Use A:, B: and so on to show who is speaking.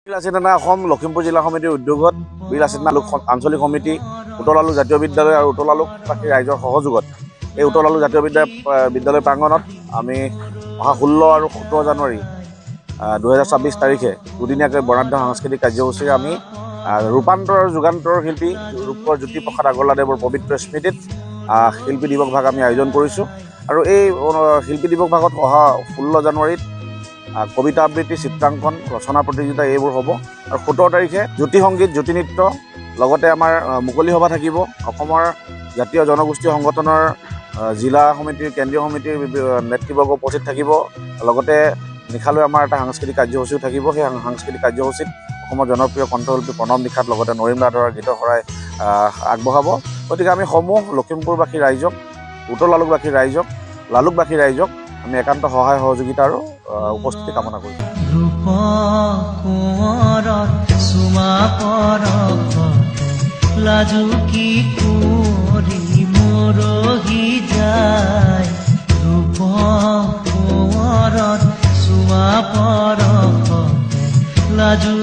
A: বিলাসীনানা অসম লখিমপুৰ জিলা সমিতিৰ উদ্যোগত বিলাসীনানা লোক আঞ্চলিক সমিতি উতল আলু জাতীয় বিদ্যালয় আৰু উতল আলুবাসী ৰাইজৰ সহযোগত এই উতল আলু জাতীয় বিদ্যালয় প্ৰাংগণত আমি অহা 16 আৰু 17 জানুৱাৰী 2026 তাৰিখে দুদিনীয়াকৈ বৰ্ণাঢ্য সাংস্কৃতিক কাৰ্যসূচীৰে আমি ৰূপান্তৰ আৰু যুগান্তৰ শিল্পী ৰূপৰ জ্যোতিপ্ৰসাদ আগৰৱালাদেৱৰ পবিত্ৰ স্মৃতিত শিল্পী দিৱস ভাগ আমি আয়োজন কৰিছোঁ। আৰু এই শিল্পী দিৱস ভাগত অহা 16 জানুৱাৰীত কবিতা আবৃত্তি, চিত্ৰাংকন, ৰচনা প্ৰতিযোগিতা এইবোৰ হ'ব। আৰু 17 তাৰিখে জ্যোতি সংগীত, জ্যোতি নৃত্য, লগতে আমাৰ মুকলি সভা থাকিব। অসমৰ জাতীয় জনগোষ্ঠী সংগঠনৰ জিলা সমিতিৰ, কেন্দ্ৰীয় সমিতিৰ নেতৃবৰ্গ উপস্থিত থাকিব। লগতে নিশালৈ আমাৰ এটা সাংস্কৃতিক কাৰ্যসূচীও থাকিব। সেই সাংস্কৃতিক কাৰ্যসূচীত অসমৰ জনপ্ৰিয় কণ্ঠশিল্পী প্ৰণৱ নিশাত লগতে নৰিম দাধৰাৰ গীতৰ শৰাই আগবঢ়াব। গতিকে আমি সমূহ লখিমপুৰবাসী ৰাইজক, উতল আলুবাসী ৰাইজক, লালুকবাসী ৰাইজক আমি একান্ত সহায় সহযোগিতা আৰু উপস্থিতি কামনা কৰিছোঁ।
B: লাজুকি কৰি মৰহি যায় ৰূপ কোঁৱৰত চুমা পৰশতে লাজু